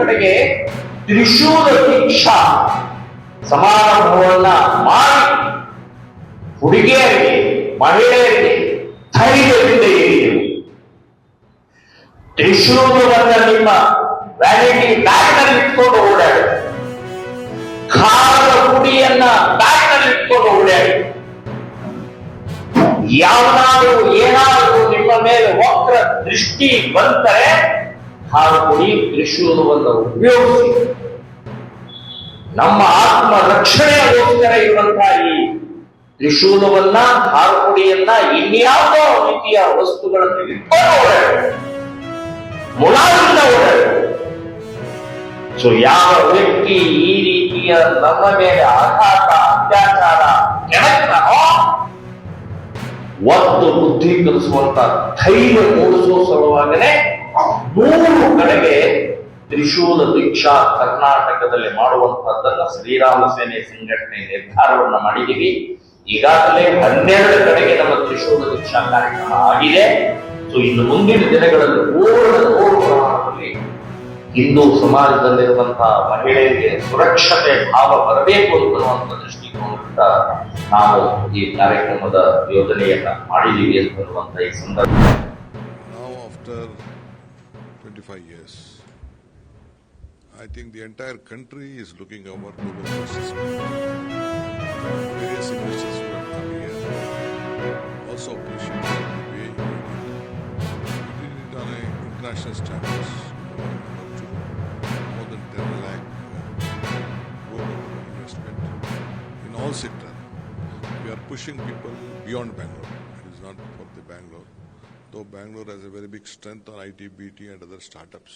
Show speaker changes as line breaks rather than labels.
ಕಡೆಗೆ ತ್ರಿಶೂಲ ದೀಕ್ಷಾ ಸಮಾರಂಭವನ್ನ ಮಾಡಿ ಹುಡುಗಿಯರಿಗೆ ಮಹಿಳೆಯರಿಗೆ ಧೈರ್ಯದಿಂದ ಇರಿಯರು. ತ್ರಿಶೂಲವನ್ನ ನಿಮ್ಮ ವ್ಯಾನಿಟಿ ಬ್ಯಾಗ್ ನಲ್ಲಿ ಇಟ್ಕೊಂಡು ಓಡಾಡಿ, ಖಾರದ ಪುಡಿಯನ್ನ ಬ್ಯಾಗ್ ನಲ್ಲಿ ಇಟ್ಕೊಂಡು ಓಡಾಡಿ. ಯಾವನಾದರೂ ಏನಾದರೂ ನಿಮ್ಮ ಮೇಲೆ ವಕ್ರ ದೃಷ್ಟಿ ಬಂದರೆ ಖಾರ ಪುಡಿ ತ್ರಿಶೂಲವನ್ನು ಉಪಯೋಗಿಸಿ ನಮ್ಮ ಆತ್ಮ ರಕ್ಷಣೆಗೋಸ್ಕರ ಇರುವಂತಹ ಈ ತ್ರಿಶೂಲವನ್ನ ಖಾರ ಪುಡಿಯನ್ನ ಇನ್ಯಾವುದೋ ರೀತಿಯ ವಸ್ತುಗಳನ್ನು ಇಟ್ಕೊಂಡು ಓಡಾಡಿ, ಮುಲಾಜಿಂದ ಓಡಾಡಿ. ಸೊ ಯಾವ ವ್ಯಕ್ತಿ ಈ ರೀತಿಯ ನಮ್ಮ ಮೇಲೆ ಆಘಾತ ಅತ್ಯಾಚಾರ ಕೆಣಕ್ತಾನೋ ಒಂದು ಬುದ್ಧಿ ಕಲಿಸುವಂತ ಧೈರ್ಯ ಮೂಡಿಸುವ ಸಲುವಾಗಲೇ 100 ಕಡೆಗೆ ತ್ರಿಶೂಲ ದೀಕ್ಷಾ ಕರ್ನಾಟಕದಲ್ಲಿ ಮಾಡುವಂತಹದ್ದನ್ನ ಶ್ರೀರಾಮ ಸೇನೆ ಸಂಘಟನೆ ನಿರ್ಧಾರವನ್ನ ಮಾಡಿದ್ದೀವಿ. ಈಗಾಗಲೇ 12 ಕಡೆಗೆ ನಮ್ಮ ತ್ರಿಶೂಲ ದೀಕ್ಷಾ ಕಾರ್ಯಕ್ರಮ ಆಗಿದೆ. ಸೊ ಇನ್ನು ಮುಂದಿನ ದಿನಗಳಲ್ಲಿ ಪೂರ್ಣ ಪ್ರಮಾಣದಲ್ಲಿ ಹಿಂದೂ ಸಮಾಜದಲ್ಲಿರುವಂತಹ ಮಹಿಳೆಯರಿಗೆ ಸುರಕ್ಷತೆ ಭಾವ ಬರಬೇಕು ಅನ್ನುವಂಥ ದೃಷ್ಟಿಕೋನದಿಂದ ನಾವು ಈ ಕಾರ್ಯಕ್ರಮದ ಯೋಜನೆಯನ್ನ ಮಾಡಿದ್ದೀವಿ ಅನ್ನುವಂಥ ಈ ಸಂದರ್ಭ.
Now after 25 years, I think the entire country is looking over global justice. Various investors who have come here also appreciate the way you did it on an international standards. More than 10 lakh global investment in all sectors. We are pushing people beyond Bangalore. It is not for the Bangalore. Though Bangalore has a very big strength on IT, BT and other startups.